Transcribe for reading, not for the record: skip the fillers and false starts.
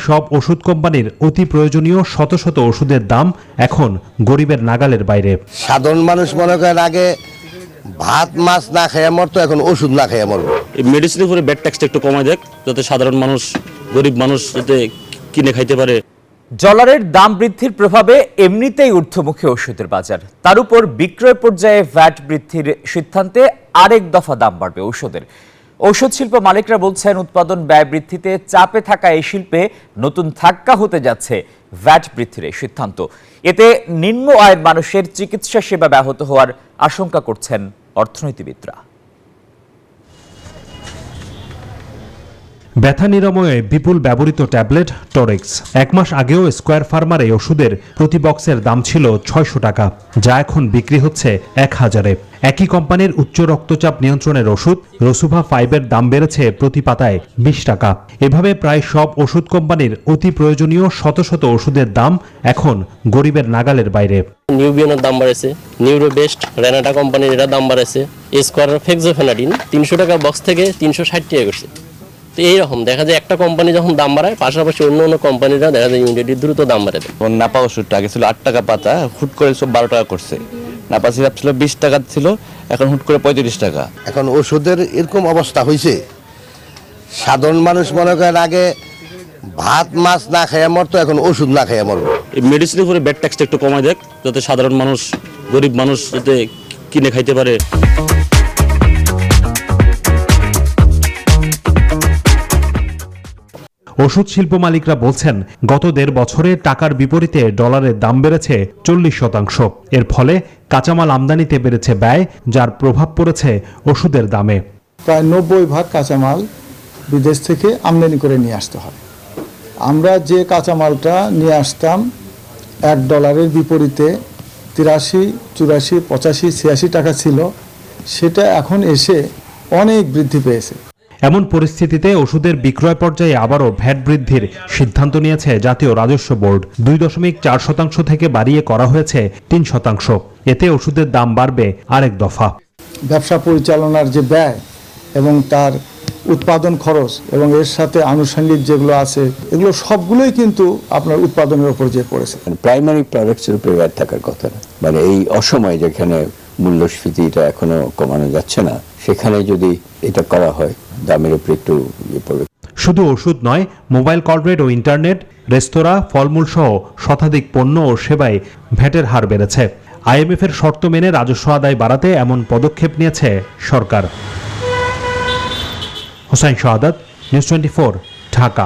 সব ওষুধ কোম্পানির অতি প্রয়োজনীয় শত শত ওষুধের দাম এখন গরিবের নাগালের বাইরে। সাধারণ মানুষ মনে করেন আগে ভাত মাছ না খেয়ে মরতো, এখন ওষুধ না খেয়ে মরবো। মেডিসিনের উপরে ব্যাট ট্যাক্সটা একটু কমায় দেখ, যাতে সাধারণ মানুষ, গরিব মানুষ যাতে কিনে খাইতে পারে। ডলারের দাম বৃদ্ধির প্রভাবে এমনিতেই ঊর্ধ্বমুখী ওষুধের বাজার, তার উপর বিক্রয় পর্যায়ে ভ্যাট বৃদ্ধির সিদ্ধান্তে আরেক দফা দাম বাড়বে ঔষধের। ঔষধ শিল্প মালিকরা বলছেন, উৎপাদন ব্যয় বৃদ্ধিতে চাপে থাকা এই শিল্পে নতুন ধাক্কা হতে যাচ্ছে ভ্যাট বৃদ্ধির এই সিদ্ধান্ত। এতে নিম্ন আয়ের মানুষের চিকিৎসা সেবা ব্যাহত হওয়ার আশঙ্কা করছেন অর্থনীতিবিদরা। ব্যথা নিরাময়ে বিপুল ব্যবহৃত ট্যাবলেট টরেক্স। 1 মাস আগেও স্কয়ার ফার্মার এই ওষুধের প্রতি বক্সের দাম ছিল 600 টাকা, যা এখন বিক্রি হচ্ছে 1000-এ। একই কোম্পানির উচ্চ রক্তচাপ নিয়ন্ত্রণের ওষুধ রসুভা 5-এর দাম বেড়েছে প্রতি পাতায় 20 টাকা। এভাবে প্রায় সব ওষুধ কোম্পানির অতি প্রয়োজনীয় শত শত ওষুধের দাম এখন গরিবের নাগালের বাইরে। নিউবিয়নের দাম বাড়েছে, নিউরোবেস্ট রেনাটা কোম্পানির এটা দাম বাড়েছে, স্কয়ার ফেক্সোফেনাডিন 300 টাকা বক্স থেকে 360 টাকা করছে। তো এইরকম দেখা যায় একটা কোম্পানি যখন দাম বাড়ায়, পাশাপাশি অন্য অন্য কোম্পানিরা দেখা যায় ইমিডিয়েটলি দ্রুত দাম বাড়ায় দেয়। নাপা ওষুধটা আগে ছিল 8 টাকা পাতা, হুট করে সব 12 টাকা করছে। নাপা সিরাপ ছিল 20 টাকা ছিল, এখন হুট করে 35 টাকা। এখন ওষুধের এরকম অবস্থা হয়েছে, সাধারণ মানুষ মনে করেন আগে ভাত মাছ না খেয়ে মরতো, এখন ওষুধ না খেয়ে মরবো। এই মেডিসিনের উপরে ব্যাট ট্যাক্সটা একটু কমায় দেখ, যাতে সাধারণ মানুষ, গরিব মানুষ যাতে কিনে খাইতে পারে। ওষুধ শিল্প মালিকরা বলছেন, গত 1.5 বছরে টাকার বিপরীতে ডলারের দাম বেড়েছে 40%। এর ফলে কাঁচামাল আমদানিতে বেড়েছে ব্যয়, যার প্রভাব পড়েছে ওষুধের দামে। প্রায় 90% কাঁচামাল বিদেশ থেকে আমদানি করে নিয়ে আসতে হয়। আমরা যে কাঁচামালটা নিয়ে আসতাম $1 বিপরীতে 83, 84, 85, 86 টাকা ছিল, সেটা এখন এসে অনেক বৃদ্ধি পেয়েছে। এমন পরিস্থিতিতে ওষুধের বিক্রয় পর্যায়ে আবারও ভ্যাট বৃদ্ধির সিদ্ধান্ত নিয়েছে জাতীয় রাজস্ব বোর্ড। 2.4% থেকে বাড়িয়ে করা হয়েছে 3%। এতে ওষুধের দাম বাড়বে আরেক দফা। ব্যবসা পরিচালনার যে ব্যয় এবং তার উৎপাদন খরচ এবং এর সাথে আনুষঙ্গিক যেগুলো আছে, এগুলো সবগুলোই কিন্তু আপনার উৎপাদনের উপর যে পড়েছে। প্রাইমারি প্রোডাক্টসের উপরে ভ্যাট থাকার কথা না, মানে এই অসময়ে যেখানে মূল্যস্ফীতিটা এখনো কমানো যাচ্ছে না, সেখানে যদি এটা করা হয় দামের উপরে একটু পড়বে। শুধু ওষুধ নয়, মোবাইল কল রেট ও ইন্টারনেট, রেস্তোরাঁ, ফলমূল সহ শতাধিক পণ্য ও সেবায় ভ্যাটের হার বেড়েছে। IMF-এর শর্ত মেনে রাজস্ব আদায় বাড়াতে এমন পদক্ষেপ নিয়েছে সরকার। হোসাইন শাহাদাত, নিউজ 24, ঢাকা।